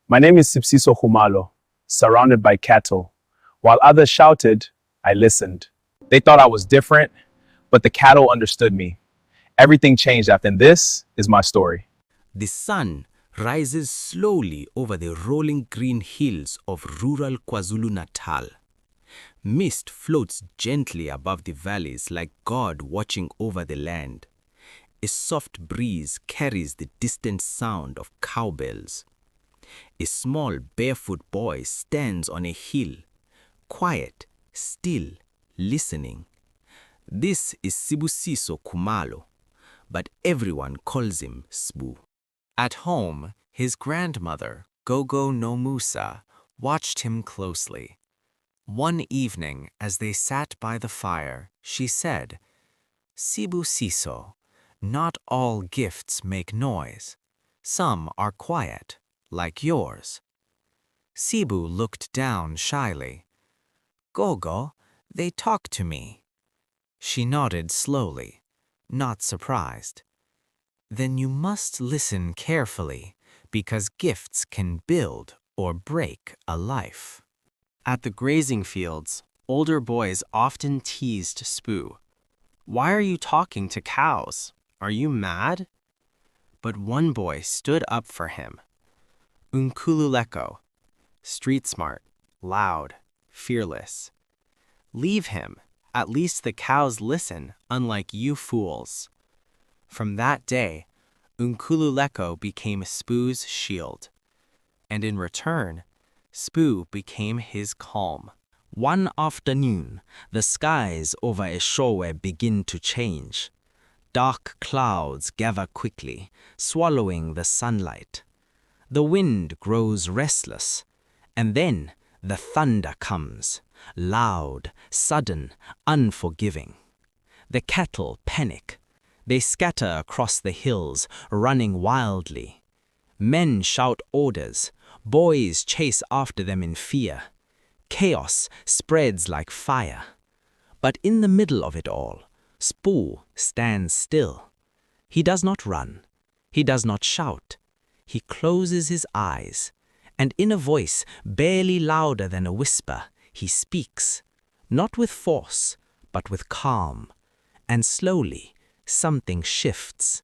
My name is Sipsiso Humalo, surrounded by cattle. While others shouted, I listened. They thought I was different, but the cattle understood me. Everything changed after, and this is my story. The sun rises slowly over the rolling green hills of rural KwaZulu-Natal. Mist floats gently above the valleys like God watching over the land. A soft breeze carries the distant sound of cowbells. A small barefoot boy stands on a hill, quiet, still, listening. This is Sibusiso Khumalo, but everyone calls him Sbu. At home, his grandmother, Gogo no Musa, watched him closely. One evening, as they sat by the fire, she said, "Sibusiso, not all gifts make noise. Some are quiet, like yours." Sibu looked down shyly. "Gogo, they talk to me." She nodded slowly, not surprised. "Then you must listen carefully, because gifts can build or break a life." At the grazing fields, older boys often teased Spoo. "Why are you talking to cows? Are you mad?" But one boy stood up for him. Unkululeko, street smart, loud, fearless. "Leave him. At least the cows listen, unlike you fools." From that day, Unkululeko became Spoo's shield. And in return, Spoo became his calm. One afternoon, the skies over Eshowe begin to change. Dark clouds gather quickly, swallowing the sunlight. The wind grows restless, and then the thunder comes, loud, sudden, unforgiving. The cattle panic. They scatter across the hills, running wildly. Men shout orders. Boys chase after them in fear. Chaos spreads like fire. But in the middle of it all, Spoo stands still. He does not run. He does not shout. He closes his eyes, and in a voice barely louder than a whisper, he speaks, not with force, but with calm. And slowly, something shifts.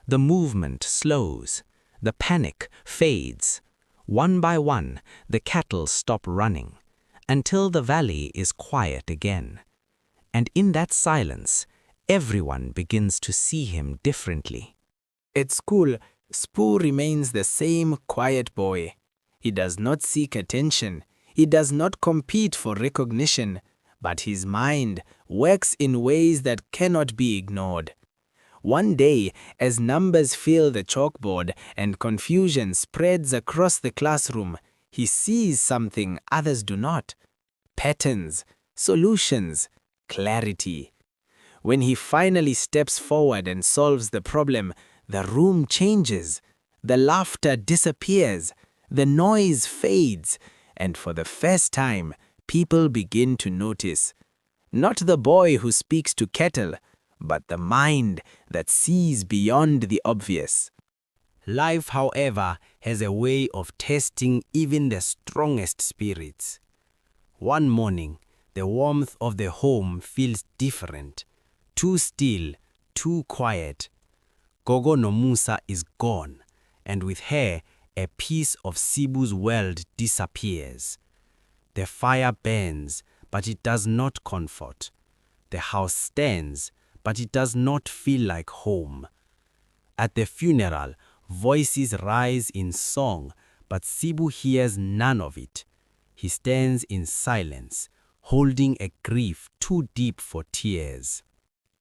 The movement slows. The panic fades. One by one, the cattle stop running, until the valley is quiet again. And in that silence, everyone begins to see him differently. At school, Spoo remains the same quiet boy. He does not seek attention. He does not compete for recognition. But his mind works in ways that cannot be ignored. One day, as numbers fill the chalkboard and confusion spreads across the classroom, he sees something others do not. Patterns, solutions, clarity. When he finally steps forward and solves the problem, the room changes. The laughter disappears. The noise fades. And for the first time, people begin to notice. Not the boy who speaks to cattle, but the mind that sees beyond the obvious. Life, however, has a way of testing even the strongest spirits. One morning, the warmth of the home feels different. Too still, too quiet. Gogo no Musa is gone, and with her, a piece of Sibu's world disappears. The fire burns, but it does not comfort. The house stands, but it does not feel like home. At the funeral, voices rise in song, but Sibu hears none of it. He stands in silence, holding a grief too deep for tears.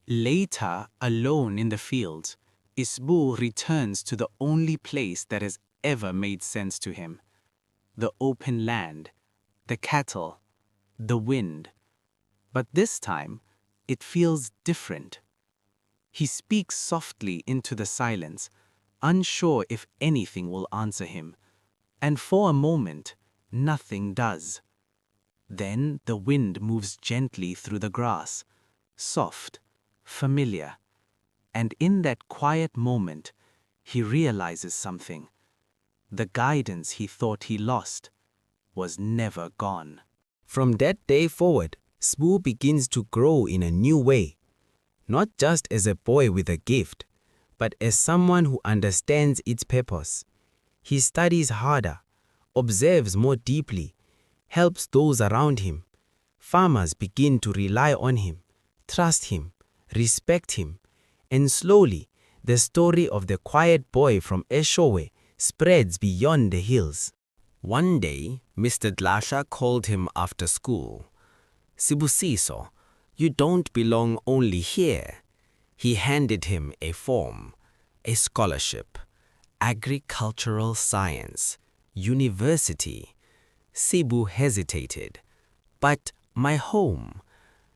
Later, alone in the fields, Isbu returns to the only place that has ever made sense to him. The open land, the cattle, the wind. But this time, it feels different. He speaks softly into the silence, unsure if anything will answer him. And for a moment, nothing does. Then the wind moves gently through the grass, soft, familiar. And in that quiet moment, he realizes something. The guidance he thought he lost was never gone. From that day forward, Sbu begins to grow in a new way, not just as a boy with a gift, but as someone who understands its purpose. He studies harder, observes more deeply, helps those around him. Farmers begin to rely on him, trust him, respect him, and slowly the story of the quiet boy from Eshowe spreads beyond the hills. One day, Mr. Dlasha called him after school. "Sibusiso, you don't belong only here." He handed him a form, a scholarship, agricultural science, university. Sibu hesitated. "But my home."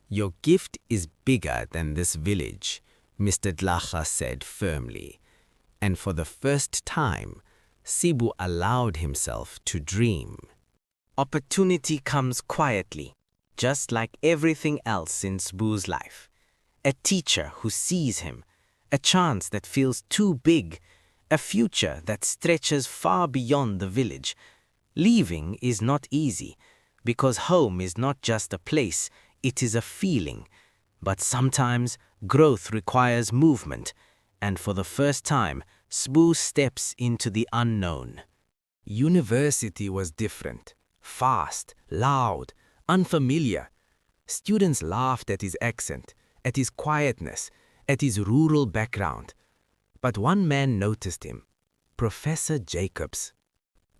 "Your gift is bigger than this village," Mr. Dlasha said firmly. And for the first time, Sibu allowed himself to dream. Opportunity comes quietly, just like everything else in Sbu's life. A teacher who sees him, a chance that feels too big, a future that stretches far beyond the village. Leaving is not easy, because home is not just a place, it is a feeling. But sometimes growth requires movement, and for the first time, Sbu steps into the unknown. University was different, fast, loud, unfamiliar. Students laughed at his accent, at his quietness, at his rural background. But one man noticed him, Professor Jacobs.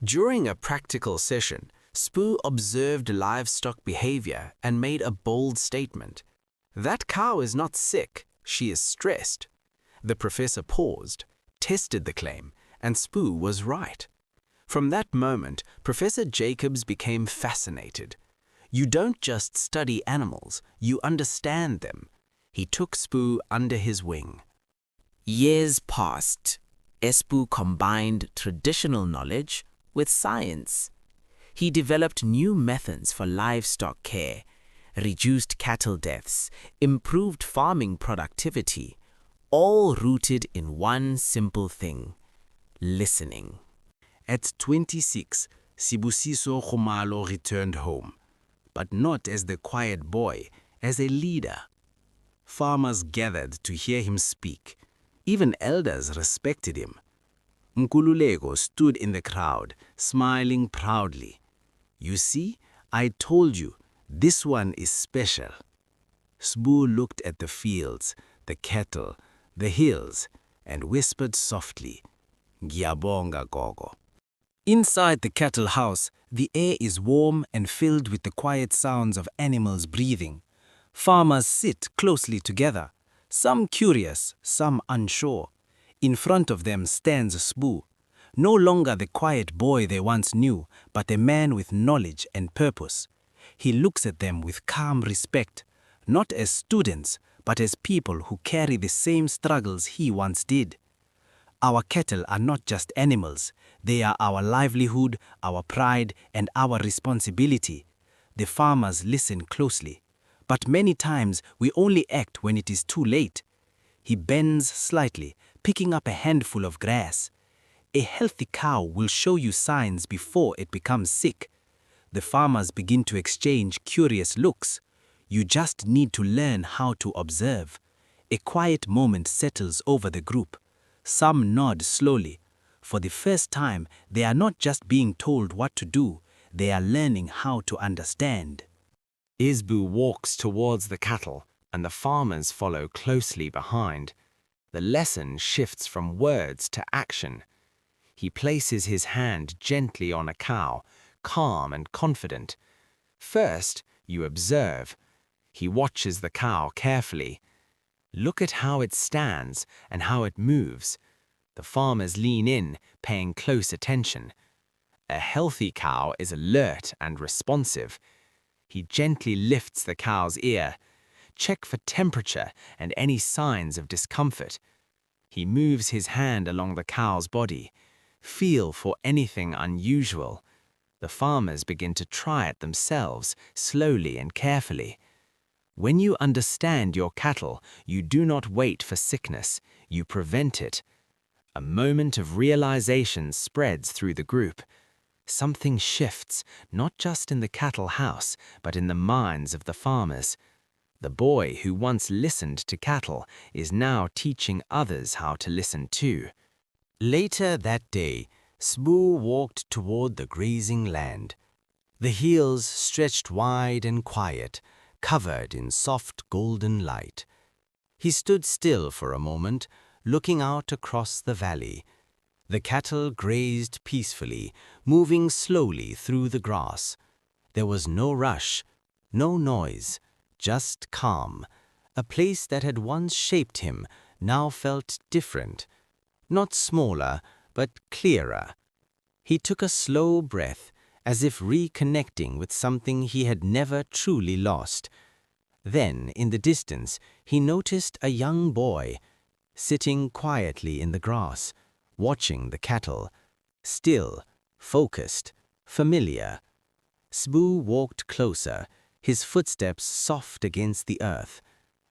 During a practical session, Sbu observed livestock behavior and made a bold statement. "That cow is not sick, she is stressed." The professor paused, tested the claim, and Sbu was right. From that moment, Professor Jacobs became fascinated. You don't just study animals, you understand them. He took Sbu under his wing. Years passed. Sbu combined traditional knowledge with science. He developed new methods for livestock care, reduced cattle deaths, improved farming productivity, all rooted in one simple thing: listening. At 26, Sibusiso Khumalo returned home, but not as the quiet boy, as a leader. Farmers gathered to hear him speak. Even elders respected him. Nkululeko stood in the crowd, smiling proudly. "You see, I told you, this one is special." Sbu looked at the fields, the cattle, the hills, and whispered softly, "Ngiyabonga gogo." Inside the cattle house, the air is warm and filled with the quiet sounds of animals breathing. Farmers sit closely together, some curious, some unsure. In front of them stands Sbu, no longer the quiet boy they once knew, but a man with knowledge and purpose. He looks at them with calm respect, not as students, but as people who carry the same struggles he once did. Our cattle are not just animals. They are our livelihood, our pride, and our responsibility. The farmers listen closely, but many times we only act when it is too late. He bends slightly, picking up a handful of grass. A healthy cow will show you signs before it becomes sick. The farmers begin to exchange curious looks. You just need to learn how to observe. A quiet moment settles over the group. Some nod slowly. For the first time, they are not just being told what to do, they are learning how to understand. Sbu walks towards the cattle, and the farmers follow closely behind. The lesson shifts from words to action. He places his hand gently on a cow, calm and confident. First, you observe. He watches the cow carefully. Look at how it stands and how it moves. The farmers lean in, paying close attention. A healthy cow is alert and responsive. He gently lifts the cow's ear. Check for temperature and any signs of discomfort. He moves his hand along the cow's body. Feel for anything unusual. The farmers begin to try it themselves, slowly and carefully. When you understand your cattle, you do not wait for sickness, you prevent it. A moment of realization spreads through the group. Something shifts, not just in the cattle house, but in the minds of the farmers. The boy who once listened to cattle is now teaching others how to listen too. Later that day, Sbu walked toward the grazing land. The hills stretched wide and quiet, covered in soft golden light. He stood still for a moment, looking out across the valley. The cattle grazed peacefully, moving slowly through the grass. There was no rush, no noise, just calm. A place that had once shaped him now felt different. Not smaller, but clearer. He took a slow breath, as if reconnecting with something he had never truly lost. Then, in the distance, he noticed a young boy, sitting quietly in the grass, watching the cattle, still, focused, familiar. Sbu walked closer, his footsteps soft against the earth.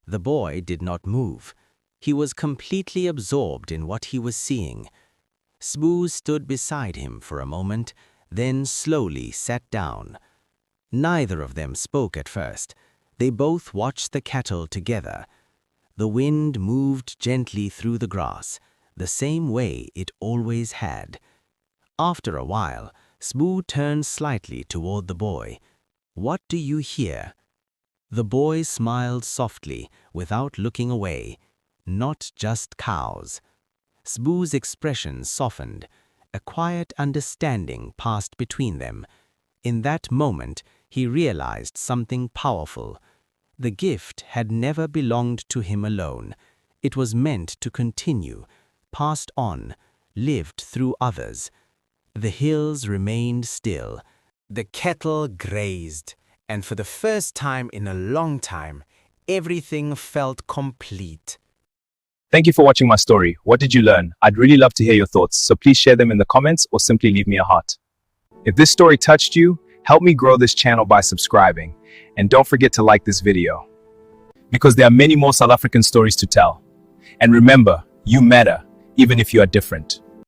The boy did not move. He was completely absorbed in what he was seeing. Sbu stood beside him for a moment, then slowly sat down. Neither of them spoke at first. They both watched the cattle together. The wind moved gently through the grass, the same way it always had. After a while, Sbu turned slightly toward the boy. "What do you hear?" The boy smiled softly, without looking away. "Not just cows." Sbu's expression softened. A quiet understanding passed between them. In that moment, he realized something powerful. The gift had never belonged to him alone. It was meant to continue, passed on, lived through others. The hills remained still. The cattle grazed, and for the first time in a long time, everything felt complete. Thank you for watching my story. What did you learn? I'd really love to hear your thoughts, so please share them in the comments or simply leave me a heart. If this story touched you, help me grow this channel by subscribing, and don't forget to like this video, because there are many more South African stories to tell. And remember, you matter, even if you are different.